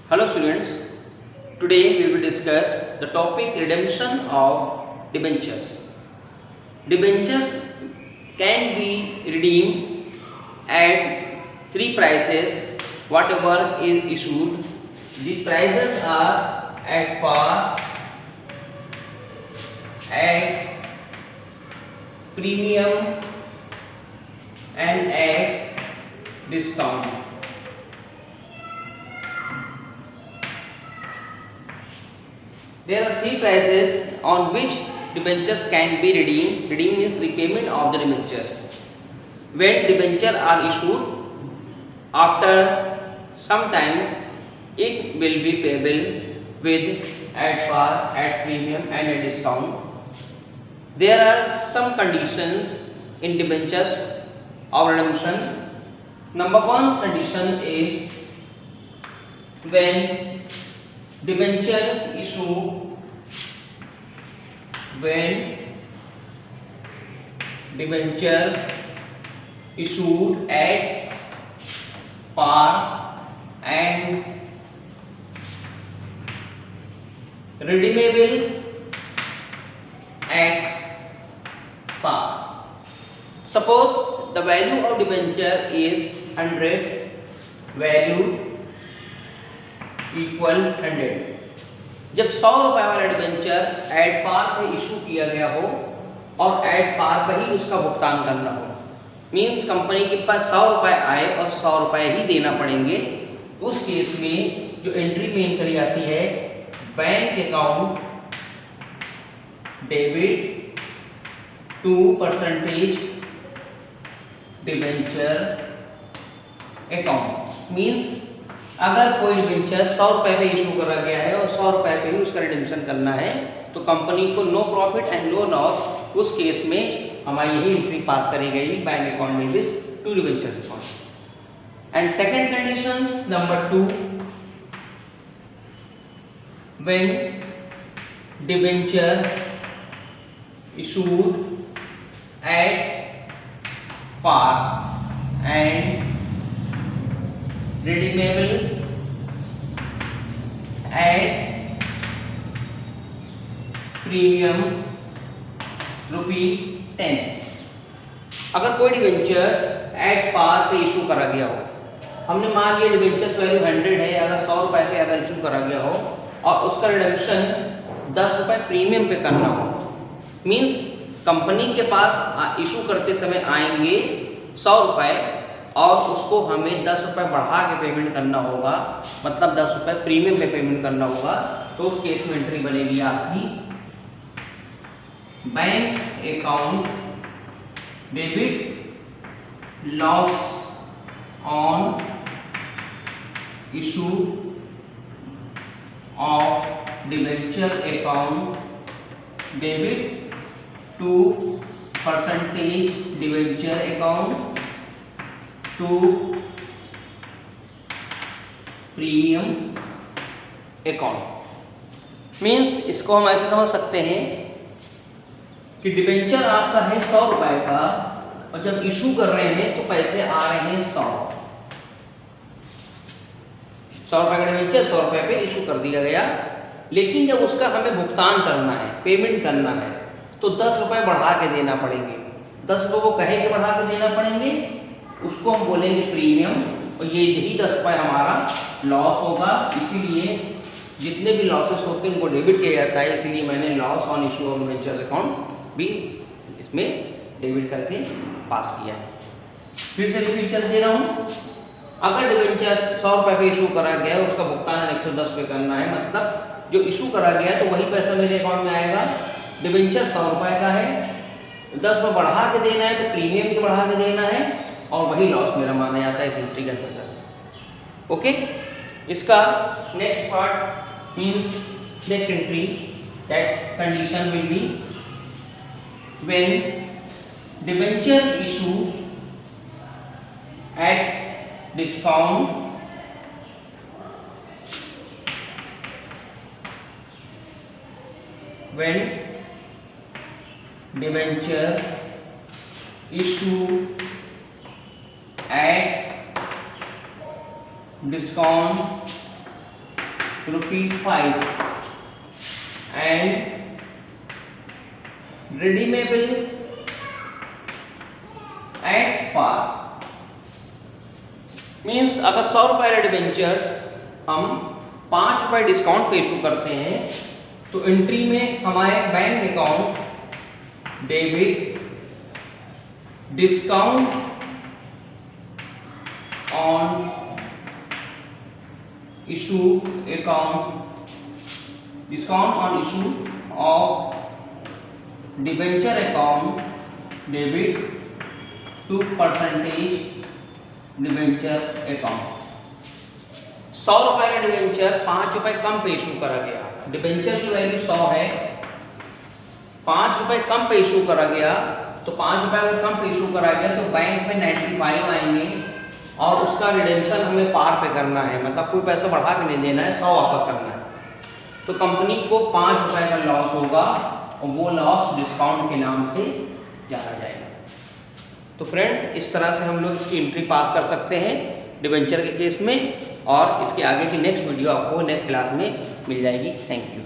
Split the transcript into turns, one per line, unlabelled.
Hello students, today we will discuss the topic redemption of debentures. Debentures can be redeemed at three prices whatever is issued. These prices are at par, at premium and at discount. There are three prices on which debentures can be redeemed. Redeem means repayment of the debentures. When debentures are issued, after some time, it will be payable with at par, at premium and at discount. There are some conditions in debentures of redemption. Number one condition is when debenture issued at par and redeemable at par. Suppose the value of debenture is 100, value equal 100। जब 100 रुपए वाला debenture at par पे issue किया गया हो और at par पर ही उसका भुगतान करना हो, मींस कंपनी के पास 100 रुपए आए और 100 रुपए ही देना पड़ेंगे, उस केस में जो एंट्री मेन करी जाती है, bank account debit to percentage debenture account. Means अगर कोई डिबेंचर 100 रुपए पे इशू करा गया है और 100 रुपए पे ही उसका रिडेम्पशन करना है, तो कंपनी को no profit and no loss, उस केस में हमारी यही एंट्री पास करी गई, bank account debit to debenture account. And second conditions, number 2, when debenture issued at par and redeemable at premium ₹10। अगर कोई डिबेंचर्स एट पार पे इशू करा गया हो, हमने मान लिया डिबेंचर्स वैल्यू 100 है, अगर 100 रुपए पे अगर इशू करा गया हो और उसका रिडम्पशन 10 रुपए प्रीमियम पे करना हो, मींस कंपनी के पास इशू करते समय आएंगे 100 रुपए और उसको हमें 10 रुपये बढ़ा के पेमेंट करना होगा, मतलब 10 रुपये प्रीमियम पे पेमेंट करना होगा, तो उस केस में एंट्री बनेगी आपकी bank account debit loss on issue of debenture account debit to percentage debenture account to premium account. Means इसको हम ऐसे समझ सकते हैं कि डिबेंचर आपका है 100 रुपए का और जब इशू कर रहे हैं तो पैसे आ रहे हैं 100 रुपए का डिबेंचर 100 रुपए पे इशू कर दिया गया, लेकिन जब उसका हमें भुगतान करना है, पेमेंट करना है, तो 10 रुपए बढ़ा के देना पड़ेंगे। 10 रुपए को कहे के बढ़ा के देना पड़ेंगे, उसको हम बोलेंगे प्रीमियम, और ये यही 10 रुपये हमारा लॉस होगा। इसीलिए जितने भी लॉसेस होते हैं उनको डेबिट किया जाता है, इसीलिए मैंने loss on issue of debentures account भी इसमें डेबिट करके पास किया है। फिर से रिपीट कर दे रहा हूँ, अगर डिबेंचर 100 रुपये पे इशू करा गया है, उसका भुगतान 110 रुपये करना है, मतलब जो इशू करा गया है तो वही पैसा मेरे अकाउंट में आएगा। डिबेंचर 100 रुपये का है, 10 रुपये बढ़ा के देना है तो प्रीमियम भी बढ़ा के देना है, और वही लॉस मेरा माना जाता है इस एंट्री के अंतर्गत। ओके, इसका next part means next entry, that condition will be when debenture issue at discount when debenture issue at discount ₹5 and redeemable at par। Means अगर 100 रुपये वाले डिबेंचर्स हम 5 रुपये डिस्काउंट पे इशू करते हैं तो एंट्री में हमारे bank account debit discount on issue account, discount on issue of debenture account debit to percentage debenture account. 100 रुपये का डिबेंचर 5 रुपये कम पे इशू करा गया, डिबेंचर की वैल्यू 100 है, 5 रुपये कम पे इशू करा गया, तो 5 रुपये अगर कम पे इशू करा गया तो बैंक में 95 आएंगे और उसका रिडेम्पशन हमें पार पे करना है, मतलब कोई पैसा बढ़ा के नहीं देना है, 100 वापस करना है। तो कंपनी को 5 रुपये का लॉस होगा और वो लॉस डिस्काउंट के नाम से जाना जाएगा। तो फ्रेंड्स इस तरह से हम लोग इसकी एंट्री पास कर सकते हैं डिबेंचर के केस में, और इसके आगे की नेक्स्ट वीडियो आपको नेक्स्ट क्लास में मिल जाएगी। Thank you.